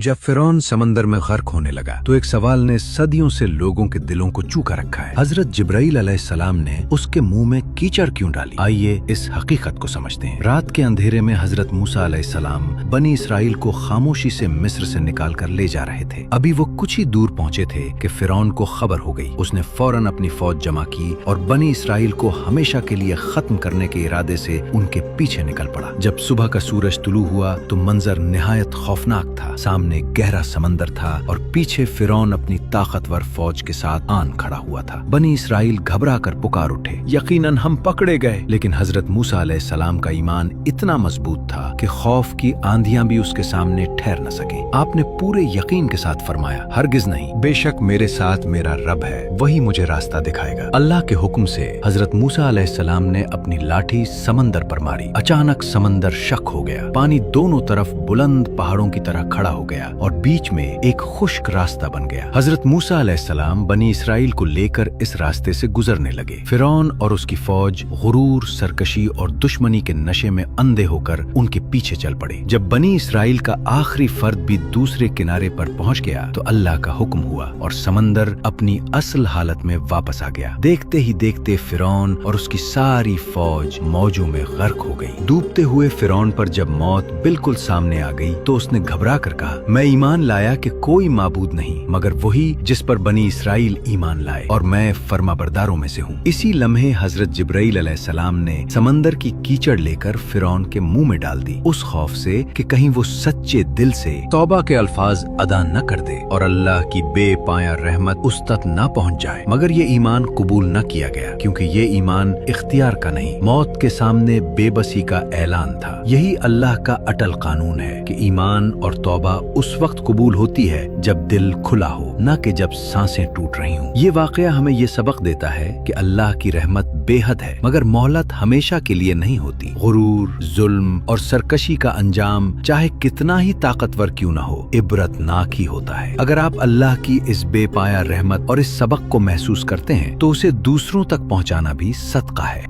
जब फिरौन समंदर में गर्क होने लगा तो एक सवाल ने सदियों से लोगों के दिलों को चूका रखा है। हजरत जिब्राइल अलैहिस्सलाम ने उसके मुंह में कीचड़ क्यों डाली? आइए इस हकीकत को समझते हैं। रात के अंधेरे में हजरत मूसा अलैहिस्सलाम बनी इसराइल को खामोशी से मिस्र से निकाल कर ले जा रहे थे। अभी वो कुछ ही दूर पहुंचे थे कि फिरौन को खबर हो गई। उसने फौरन अपनी फौज जमा की और बनी इसराइल को हमेशा के लिए खत्म करने के इरादे से उनके पीछे निकल पड़ा। जब सुबह का सूरज तुलू हुआ तो मंजर निहायत खौफनाक था। सामने गहरा समंदर था और पीछे फिरौन अपनी ताकतवर फौज के साथ आन खड़ा हुआ था। बनी इसराइल घबरा कर पुकार उठे, यकीनन हम पकड़े गए। लेकिन हजरत मूसा अलैहिस्सलाम का ईमान इतना मजबूत था कि खौफ की आंधियां भी उसके सामने ठहर न सके। आपने पूरे यकीन के साथ फरमाया, हरगिज नहीं, बेशक मेरे साथ मेरा रब है, वही मुझे रास्ता दिखाएगा। अल्लाह के हुक्म से हजरत मूसा अलैहिस्सलाम ने अपनी लाठी समंदर पर मारी। अचानक समंदर शक हो गया। पानी दोनों तरफ बुलंद पहाड़ों की तरह खड़ा हो गया और बीच में एक खुश्क रास्ता बन गया। हजरत मूसा अलैहिस्सलाम बनी इसराइल को लेकर इस रास्ते से गुजरने लगे। फिरौन और उसकी फौज गुरूर, सरकशी और दुश्मनी के नशे में अंधे होकर उनके पीछे चल पड़े। जब बनी इसराइल का आखिरी फर्द भी दूसरे किनारे पर पहुंच गया तो अल्लाह का हुक्म हुआ और समंदर अपनी असल हालत में वापस आ गया। देखते ही देखते फिरौन और उसकी सारी फौज मौजों में गर्क हो गई। डूबते हुए फिरौन पर जब मौत बिल्कुल सामने आ गई तो उसने घबरा कर कहा, मैं ईमान लाया कि कोई माबूद नहीं मगर वही जिस पर बनी इसराइल ईमान लाए और मैं फर्माबरदारों में से हूँ। इसी लम्हे हजरत जिब्राइल अलैहिस्सलाम ने समंदर की कीचड़ लेकर फिरौन के मुंह में डाल दी, उस खौफ से कि कहीं वो सच्चे दिल से तौबा के अल्फाज अदा न कर दे और अल्लाह की बेपाया रहमत उस तक न पहुँच जाए। मगर ये ईमान कबूल न किया गया क्योंकि ये ईमान इख्तियार का नहीं, मौत के सामने बेबसी का ऐलान था। यही अल्लाह का अटल कानून है कि ईमान और तौबा उस वक्त कबूल होती है जब दिल खुला हो, न कि जब सांसें टूट रही हों। ये वाकया हमें ये सबक देता है कि अल्लाह की रहमत बेहद है मगर मोहलत हमेशा के लिए नहीं होती। गुरूर, जुल्म और सरकशी का अंजाम चाहे कितना ही ताकतवर क्यों न हो, इबरतनाक ही होता है। अगर आप अल्लाह की इस बेपाया रहमत और इस सबक को महसूस करते हैं तो उसे दूसरों तक पहुंचाना भी सदका है।